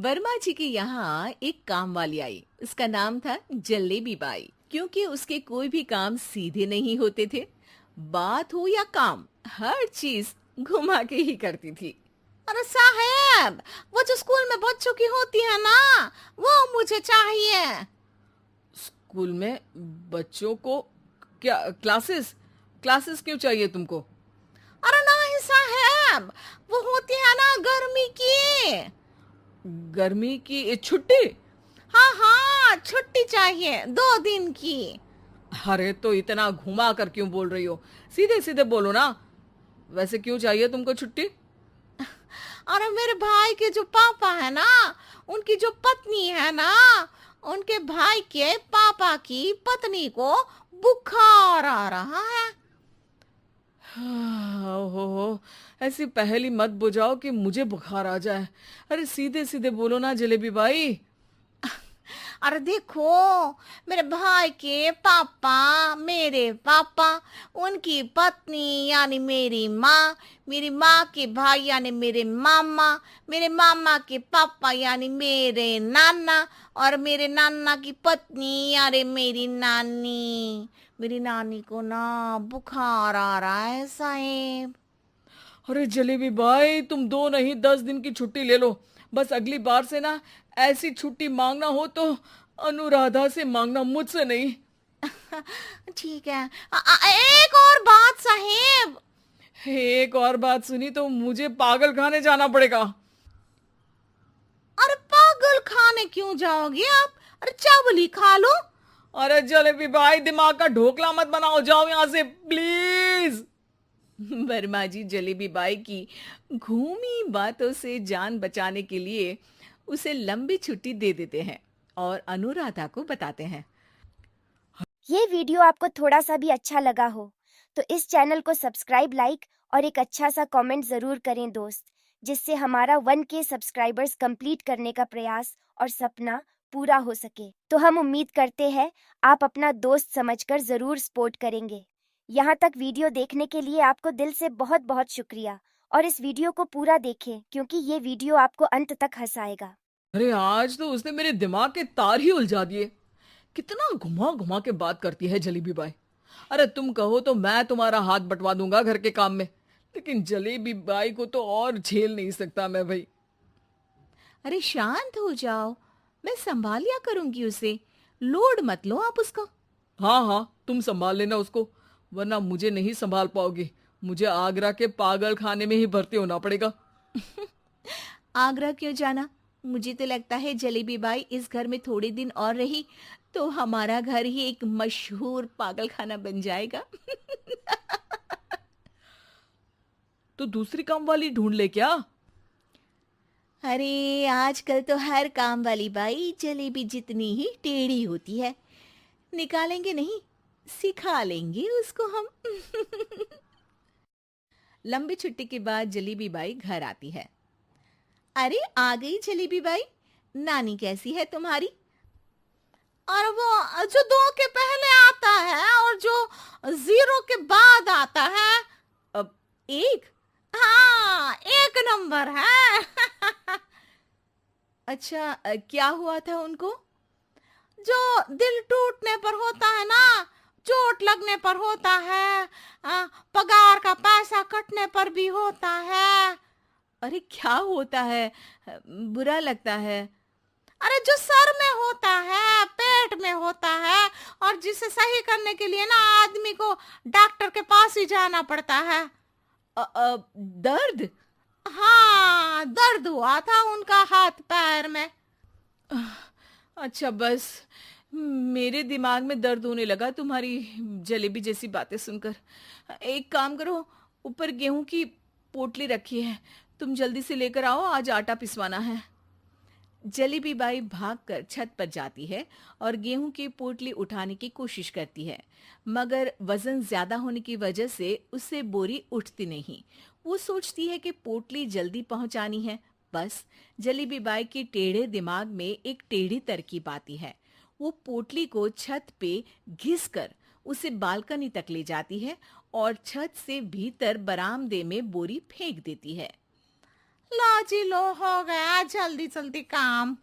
वर्मा जी के यहाँ एक काम वाली आई। उसका नाम था जलेबी बाई। क्योंकि उसके कोई भी काम सीधे नहीं होते थे, बात हो या काम, हर चीज घुमा के ही करती थी। अरे साहब, वो जो स्कूल में बच्चों की होती है ना, वो मुझे चाहिए। स्कूल में बच्चों को क्या क्लासेस? क्लासेस क्यों चाहिए तुमको? अरे नहीं साहब, वो होती है ना गर्मी की। गर्मी की छुट्टी? हाँ हाँ, छुट्टी चाहिए 2 दिन की। अरे तो इतना घुमा कर क्यों बोल रही हो? सीधे सीधे बोलो ना। वैसे क्यों चाहिए तुमको छुट्टी? अरे मेरे भाई के जो पापा है ना, उनकी जो पत्नी है ना, उनके भाई के पापा की पत्नी को बुखार आ रहा है। ओहो, ऐसी पहेली मत बुझाओ कि मुझे बुखार आ जाए। अरे सीधे सीधे बोलो ना जलेबी भाई। अरे देखो, मेरे भाई के पापा, मेरे पापा, उनकी पत्नी यानी मेरी माँ के भाई यानी मेरे मामा के पापा यानी मेरे नाना, और मेरे नाना की पत्नी यानी मेरी नानी को ना बुखार आ रहा है साहेब। अरे जलेबी भाई, तुम 2 नहीं 10 दिन की छुट्टी ले लो। बस अगली बार से ना ऐसी छुट्टी मांगना हो तो अनुराधा से मांगना, मुझसे नहीं। ठीक है। एक और बात साहेब। एक और बात सुनी तो मुझे पागल खाने जाना पड़ेगा। अरे पागल खाने क्यों जाओगे आप? अरे चावल ही खा लो। अरे जलेबी भाई, दिमाग का ढोकला मत बनाओ, जाओ यहाँ से प्लीज। वर्मा जी जलेबी बाई की घूमी बातों से जान बचाने के लिए उसे लंबी छुट्टी दे देते हैं और अनुराधा को बताते हैं। ये वीडियो आपको थोड़ा सा भी अच्छा लगा हो तो इस चैनल को सब्सक्राइब, लाइक और एक अच्छा सा कमेंट ज़रूर करें दोस्त, जिससे हमारा 1K सब्सक्राइबर्स कंप्लीट करने का प्रयास और सपना पूरा हो सके। तो हम उम्मीद करते हैं आप अपना दोस्त समझकर ज़रूर सपोर्ट करेंगे। यहाँ तक वीडियो देखने के लिए आपको दिल से बहुत बहुत शुक्रिया, और इस वीडियो को पूरा देखें क्योंकि ये वीडियो आपको अंत तक हंसाएगा। अरे आज तो उसने मेरे दिमाग के तार ही उलझा दिए। कितना घुमा घुमा के बात करती है जलेबी बाई। अरे तुम कहो तो मैं तुम्हारा हाथ बंटवा दूंगा घर के काम में, लेकिन जलेबी बाई को तो और झेल नहीं सकता मैं भाई। अरे शांत हो जाओ, मैं संभाल लिया करूंगी उसे। लोड मत लो आप उसका। हाँ हाँ, तुम संभाल लेना उसको, वरना मुझे नहीं संभाल पाओगे। मुझे आगरा के पागल खाने में ही भर्ती होना पड़ेगा। आगरा क्यों जाना? मुझे तो लगता है जलेबी बाई इस घर में थोड़े दिन और रही तो हमारा घर ही एक मशहूर पागल खाना बन जाएगा। तो दूसरी काम वाली ढूंढ ले क्या? अरे आजकल तो हर काम वाली बाई जलेबी जितनी ही टेढ़ी होती है। निकालेंगे नहीं, सिखा लेंगे उसको हम। लंबी छुट्टी के बाद जलेबी बाई घर आती है। अरे आ गई जलेबी बाई, नानी कैसी है तुम्हारी? और वो जो 2 के पहले आता है और जो 0 के बाद आता है। अब एक? हाँ, 1 नंबर है। अच्छा, क्या हुआ था उनको? जो दिल टूटने पर होता है ना, चोट लगने पर होता है, पगार का पैसा कटने पर भी होता है। अरे क्या होता है? बुरा लगता है? अरे जो सर में होता है, पेट में होता है, और जिसे सही करने के लिए ना आदमी को डॉक्टर के पास ही जाना पड़ता है। दर्द? हाँ, दर्द हुआ था उनका हाथ पैर में। अच्छा बस, मेरे दिमाग में दर्द होने लगा तुम्हारी जलेबी जैसी बातें सुनकर। एक काम करो, ऊपर गेहूं की पोटली रखी है, तुम जल्दी से लेकर आओ, आज आटा पिसवाना है। जलेबी बाई भागकर छत पर जाती है और गेहूं की पोटली उठाने की कोशिश करती है, मगर वजन ज्यादा होने की वजह से उससे बोरी उठती नहीं। वो सोचती है कि पोटली जल्दी पहुंचानी है। बस जलेबी बाई के टेढ़े दिमाग में एक टेढ़ी तरकीब आती है। वो पोटली को छत पे घिसकर उसे बालकनी तक ले जाती है और छत से भीतर बरामदे में बोरी फेंक देती है। लो जी लो, हो गया जल्दी जल्दी काम।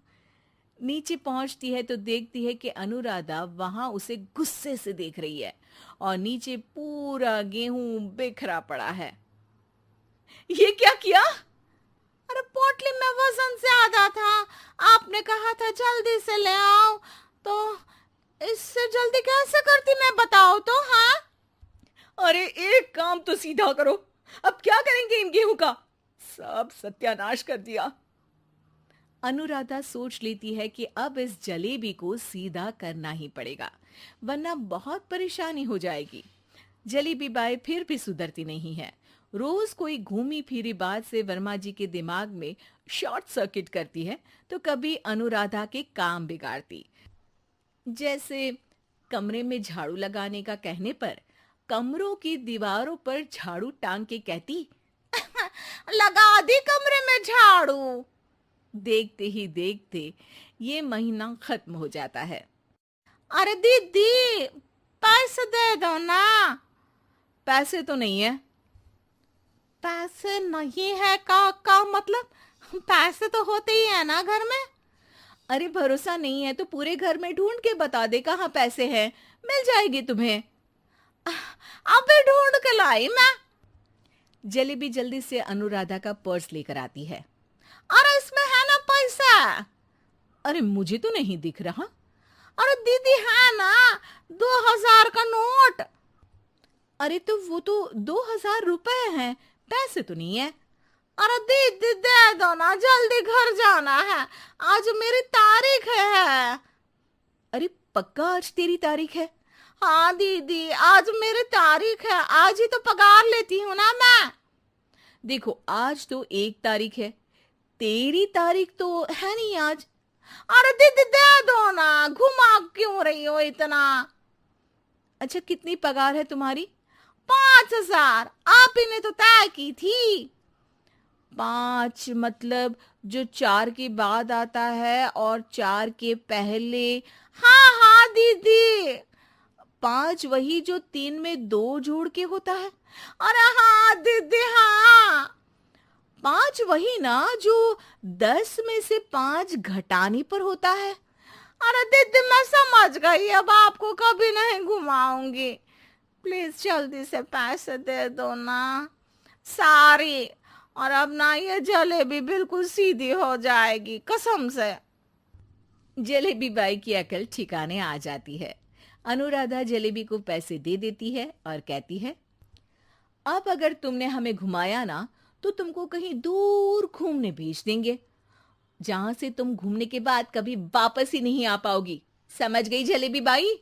नीचे पहुंचती है तो देखती है कि अनुराधा वहां उसे गुस्से से देख रही है और नीचे पूरा गेहूं बिखरा पड़ा है। ये क्या किया? अरे पोटली में वजन ज्यादा था, आपने कहा था जल्दी से ले आओ, तो इससे जल्दी कैसे करती मैं बताओ तो। हाँ, अरे एक काम तो सीधा करो, अब क्या करेंगे इन गेहूं का? सब सत्यानाश कर दिया। अनुराधा सोच लेती है कि अब इस जलेबी को सीधा करना ही पड़ेगा, वरना बहुत परेशानी हो जाएगी। जलेबी बाई फिर भी सुधरती नहीं है। रोज कोई घूमी फिरी बात से वर्मा जी के दिमाग में शॉर्ट सर्किट करती है, तो कभी अनुराधा के काम बिगाड़ती। जैसे कमरे में झाड़ू लगाने का कहने पर कमरों की दीवारों पर झाड़ू टांग के कहती, लगा दी कमरे में झाड़ू। देखते ही देखते ये महीना खत्म हो जाता है। अरे दीदी, पैसे दे दो ना। पैसे तो नहीं है। पैसे नहीं है का मतलब? पैसे तो होते ही है ना घर में। अरे भरोसा नहीं है तो पूरे घर में ढूंढ के बता दे कहाँ पैसे हैं, मिल जाएगी तुम्हें। अबे ढूंढ के लाई मैं। जलेबी जल्दी से अनुराधा का पर्स लेकर आती है। अरे इसमें है ना पैसा। अरे मुझे तो नहीं दिख रहा। अरे दीदी है ना, 2000 का नोट। अरे तो वो तो 2000 रुपए हैं, पैसे तो नहीं है। अरे दीदी दे दो ना, जल्दी घर जाना है, आज मेरी तारीख है। अरे पक्का आज तेरी तारीख है? हाँ दीदी, आज मेरी तारीख है, आज ही तो पगार लेती हूँ ना मैं। देखो आज तो 1 तारीख है, तेरी तारीख तो है नहीं आज। अरे दीदी दे दो ना, घुमा क्यों रही हो इतना। अच्छा कितनी पगार है तुम्हारी? 5000, आप ही ने तो तय की थी। 5 मतलब जो 4 के बाद आता है और 4 के पहले। हाँ हाँ दीदी। 5 वही जो 3 में 2 जोड़ के होता है। अरे हाँ दीदी हाँ। 5 वही ना जो 10 में से 5 घटाने पर होता है। अरे दीदी मैं समझ गई, अब आपको कभी नहीं घुमाऊंगी। प्लीज जल्दी से पैसे दे दो ना, सारी। और अब ना ये जलेबी बिल्कुल सीधी हो जाएगी कसम से। जलेबी बाई की अकल ठिकाने आ जाती है। अनुराधा जलेबी को पैसे दे देती है और कहती है, अब अगर तुमने हमें घुमाया ना तो तुमको कहीं दूर घूमने भेज देंगे, जहां से तुम घूमने के बाद कभी वापस ही नहीं आ पाओगी। समझ गई जलेबी बाई?